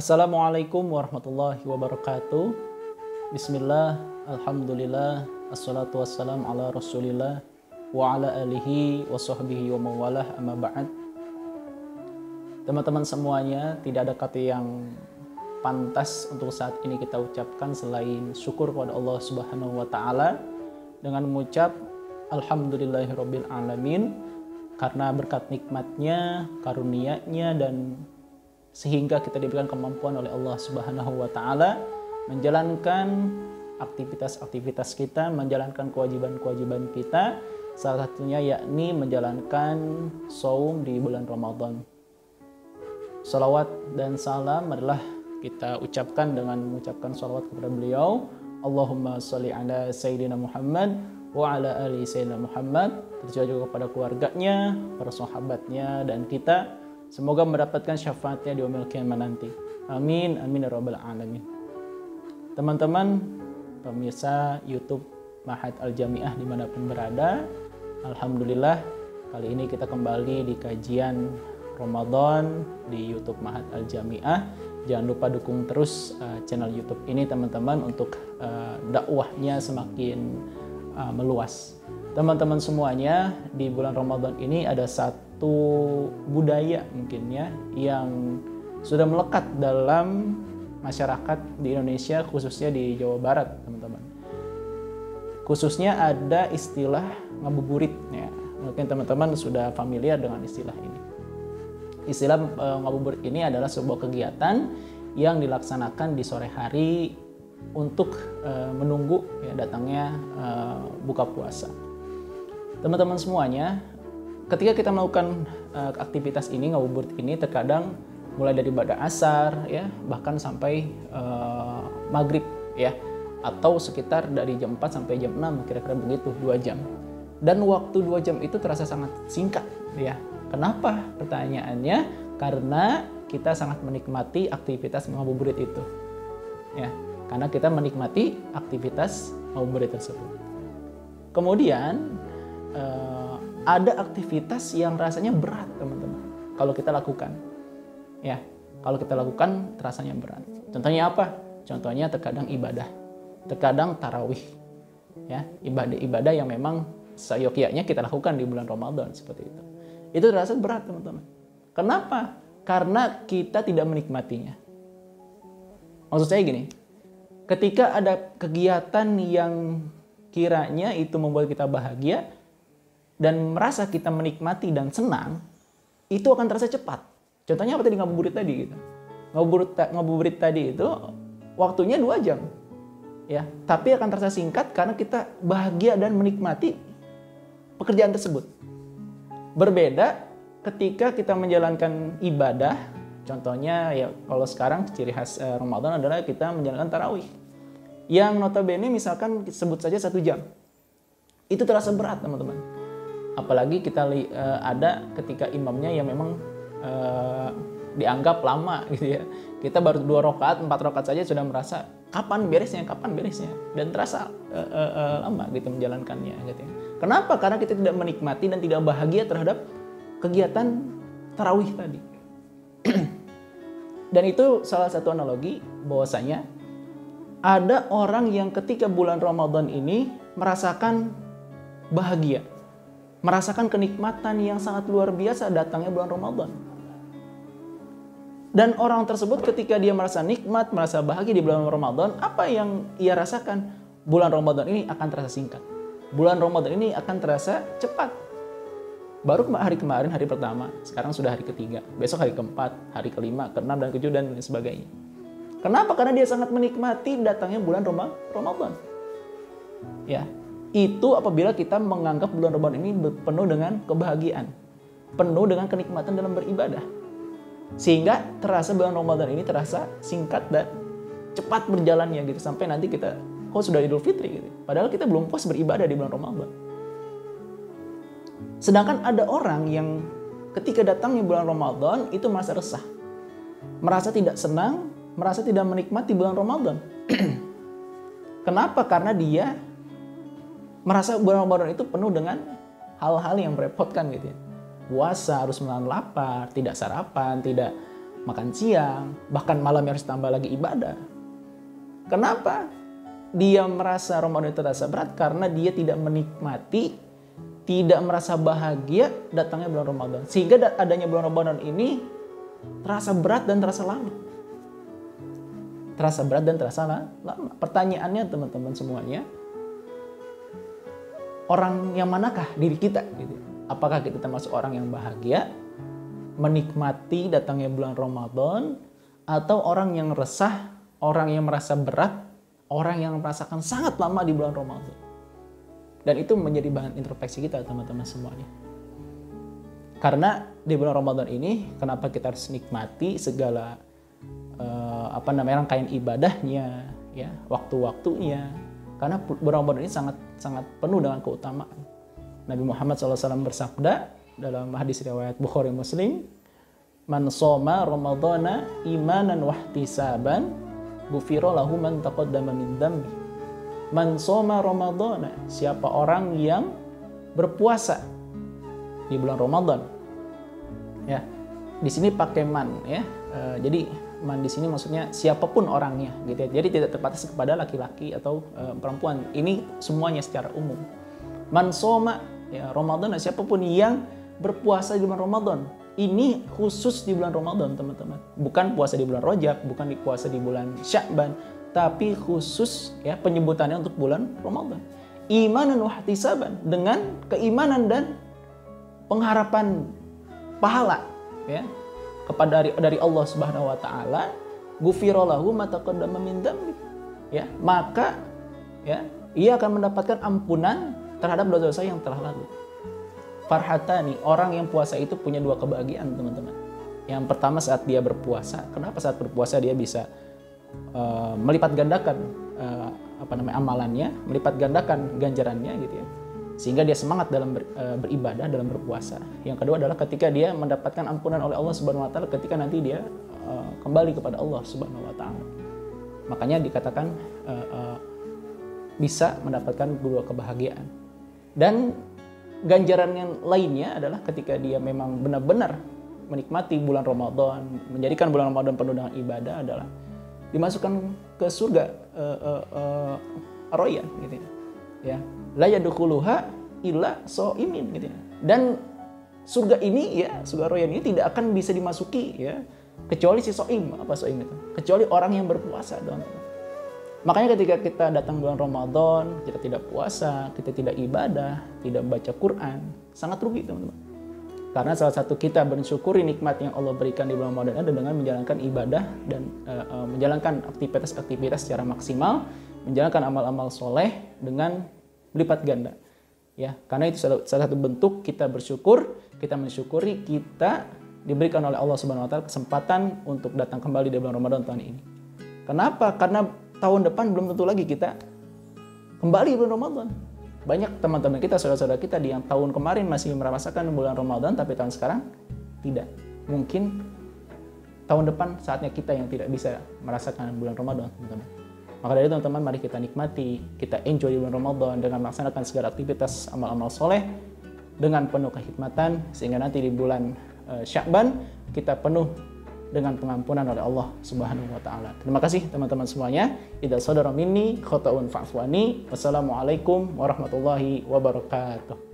Assalamualaikum warahmatullahi wabarakatuh. Bismillah, alhamdulillah, assalatu wassalam ala rasulillah wa ala alihi wa sahbihi wa mawalah amma ba'd. Teman-teman semuanya, tidak ada kata yang pantas untuk saat ini kita ucapkan selain syukur kepada Allah Subhanahu wa taala dengan mengucap alhamdulillahirabbil alamin, karena berkat nikmatnya, karunia-Nya, dan sehingga kita diberikan kemampuan oleh Allah Subhanahu wa taala menjalankan aktivitas-aktivitas kita, menjalankan kewajiban-kewajiban kita, salah satunya yakni menjalankan shaum di bulan Ramadan. Salawat dan salam adalah kita ucapkan dengan mengucapkan salawat kepada beliau, Allahumma sholli ala sayyidina Muhammad wa ala ali sayyidina Muhammad, tercurah juga kepada keluarganya, para sahabatnya, dan kita semoga mendapatkan syafaatnya di yaumil qiyamah nanti. Amin, amin ya rabbal alamin. Teman-teman pemirsa YouTube Ma'had Al-Jami'ah dimanapun berada, alhamdulillah kali ini kita kembali di kajian Ramadan di YouTube Ma'had Al-Jami'ah. Jangan lupa dukung terus channel YouTube ini teman-teman untuk dakwahnya semakin meluas. Teman-teman semuanya, di bulan Ramadan ini ada satu budaya mungkin ya yang sudah melekat dalam masyarakat di Indonesia, khususnya di Jawa Barat, teman-teman. Khususnya ada istilah ngabuburit ya. Mungkin teman-teman sudah familiar dengan istilah ini. Istilah ngabuburit ini adalah sebuah kegiatan yang dilaksanakan di sore hari untuk menunggu ya datangnya buka puasa. Teman-teman semuanya, ketika kita melakukan aktivitas ini, ngabuburit ini, terkadang mulai dari ba'da asar ya, bahkan sampai maghrib ya, atau sekitar dari jam 4 sampai jam 6, kira-kira begitu, 2 jam. Dan waktu 2 jam itu terasa sangat singkat ya. Kenapa? Pertanyaannya, karena kita sangat menikmati aktivitas ngabuburit itu ya, karena kita menikmati aktivitas ngabuburit tersebut. Kemudian ada aktivitas yang rasanya berat, teman-teman, kalau kita lakukan ya, kalau kita lakukan terasanya berat. Contohnya apa? Contohnya terkadang ibadah, terkadang tarawih ya, ibadah-ibadah yang memang seyogyanya kita lakukan di bulan Ramadan seperti itu terasa berat, teman-teman. Kenapa? Karena kita tidak menikmatinya. Maksud saya gini, ketika ada kegiatan yang kiranya itu membuat kita bahagia dan merasa kita menikmati dan senang, itu akan terasa cepat. Contohnya apa tadi, ngabuburit tadi gitu. Ngabuburit tadi itu waktunya 2 jam. Ya, tapi akan terasa singkat karena kita bahagia dan menikmati pekerjaan tersebut. Berbeda ketika kita menjalankan ibadah, contohnya ya kalau sekarang ciri khas Ramadan adalah kita menjalankan tarawih. Yang notabene misalkan sebut saja 1 jam. Itu terasa berat, teman-teman. Apalagi kita ada ketika imamnya yang memang dianggap lama gitu ya. Kita baru 2 rakaat, 4 rakaat saja sudah merasa kapan beresnya, dan terasa lama gitu menjalankannya gitu ya. Kenapa? Karena kita tidak menikmati dan tidak bahagia terhadap kegiatan tarawih tadi. Dan itu salah satu analogi bahwasanya ada orang yang ketika bulan Ramadan ini merasakan bahagia, merasakan kenikmatan yang sangat luar biasa datangnya bulan Ramadan. Dan orang tersebut ketika dia merasa nikmat, merasa bahagia di bulan Ramadan, apa yang ia rasakan? Bulan Ramadan ini akan terasa singkat. Bulan Ramadan ini akan terasa cepat. Baru hari kemarin, hari pertama, sekarang sudah hari ketiga, besok hari keempat, hari kelima, keenam, dan ketujuh, dan sebagainya. Kenapa? Karena dia sangat menikmati datangnya bulan Ramadan. Ya, itu apabila kita menganggap bulan Ramadan ini penuh dengan kebahagiaan, penuh dengan kenikmatan dalam beribadah. Sehingga terasa bulan Ramadan ini terasa singkat dan cepat berjalannya gitu, sampai nanti kita sudah Idul Fitri gitu. Padahal kita belum puas beribadah di bulan Ramadan. Sedangkan ada orang yang ketika datangnya bulan Ramadan itu merasa resah, merasa tidak senang, merasa tidak menikmati bulan Ramadan. Kenapa? Karena dia merasa bulan Ramadan itu penuh dengan hal-hal yang merepotkan gitu ya. Puasa harus menahan lapar, tidak sarapan, tidak makan siang, bahkan malam harus tambah lagi ibadah. Kenapa? Dia merasa Ramadan itu terasa berat karena dia tidak menikmati, tidak merasa bahagia datangnya bulan Ramadan. Sehingga adanya bulan Ramadan ini terasa berat dan terasa lama. Terasa berat dan terasa lama. Pertanyaannya teman-teman semuanya, orang yang manakah diri kita? Gitu. Apakah kita termasuk orang yang bahagia, menikmati datangnya bulan Ramadan, atau orang yang resah, orang yang merasa berat, orang yang merasakan sangat lama di bulan Ramadan? Dan itu menjadi bahan introspeksi kita teman-teman semuanya. Karena di bulan Ramadan ini, kenapa kita harus nikmati segala rangkaian ibadahnya, ya, waktu-waktunya. Karena bulan Ramadan ini sangat penuh dengan keutamaan. Nabi Muhammad SAW bersabda dalam hadis riwayat Bukhari Muslim, "Man shoma Ramadhana imanan wahtisaban, ghufira lahu man taqaddama min dzambi." Man shoma Ramadhana, siapa orang yang berpuasa di bulan Ramadan. Ya. Di sini pakai man, ya. Jadi man di sini maksudnya siapapun orangnya gitu ya. Jadi tidak terbatas kepada laki-laki atau perempuan. Ini semuanya secara umum. Man shoma ya Ramadan, siapapun yang berpuasa di bulan Ramadan. Ini khusus di bulan Ramadan, teman-teman. Bukan puasa di bulan Rajab, bukan puasa di bulan Sya'ban, tapi khusus ya penyebutannya untuk bulan Ramadan. Imanan wahtisaban, dengan keimanan dan pengharapan pahala ya kepada dari Allah Subhanahu wa taala, ghufira lahu ma taqaddama min dzambi. Ya, maka ya ia akan mendapatkan ampunan terhadap dosa-dosa yang telah lalu. Farhatani, orang yang puasa itu punya dua kebahagiaan, teman-teman. Yang pertama saat dia berpuasa. Kenapa saat berpuasa dia bisa melipat gandakan amalannya, melipat gandakan ganjarannya gitu ya. Sehingga dia semangat dalam beribadah, dalam berpuasa. Yang kedua adalah ketika dia mendapatkan ampunan oleh Allah Subhanahu wa taala ketika nanti dia kembali kepada Allah Subhanahu wa taala. Makanya dikatakan bisa mendapatkan dua kebahagiaan. Dan ganjaran yang lainnya adalah ketika dia memang benar-benar menikmati bulan Ramadan, menjadikan bulan Ramadan penuh dengan ibadah, adalah dimasukkan ke surga Ar-Rayyan gitu ya. La yadkhuluha illa shaimin gitu ya. Dan surga ini ya, surga Ar-Rayyan ini tidak akan bisa dimasuki ya kecuali si shaim. Apa shaim itu? Kecuali orang yang berpuasa, teman-teman. Makanya ketika kita datang bulan Ramadan, kita tidak puasa, kita tidak ibadah, tidak baca Quran, sangat rugi, teman-teman. Karena salah satu kita bersyukuri nikmat yang Allah berikan di bulan Ramadan adalah dengan menjalankan ibadah dan menjalankan aktivitas-aktivitas secara maksimal, menjalankan amal-amal soleh dengan berlipat ganda. Ya, karena itu salah satu bentuk kita bersyukur, kita mensyukuri kita diberikan oleh Allah Subhanahu wa taala kesempatan untuk datang kembali di bulan Ramadan tahun ini. Kenapa? Karena tahun depan belum tentu lagi kita kembali bulan Ramadan. Banyak teman-teman kita, saudara-saudara kita di yang tahun kemarin masih merasakan bulan Ramadan, tapi tahun sekarang tidak. Mungkin tahun depan saatnya kita yang tidak bisa merasakan bulan Ramadan, teman-teman. Maka dari itu teman-teman, mari kita nikmati, kita enjoy di bulan Ramadan dengan melaksanakan segala aktivitas amal-amal soleh dengan penuh kehikmatan, sehingga nanti di bulan Sya'ban kita penuh dengan pengampunan oleh Allah Subhanahu wa taala. Terima kasih teman-teman semuanya. Idza sadara minni khata'un fa'fu anni. Wassalamualaikum warahmatullahi wabarakatuh.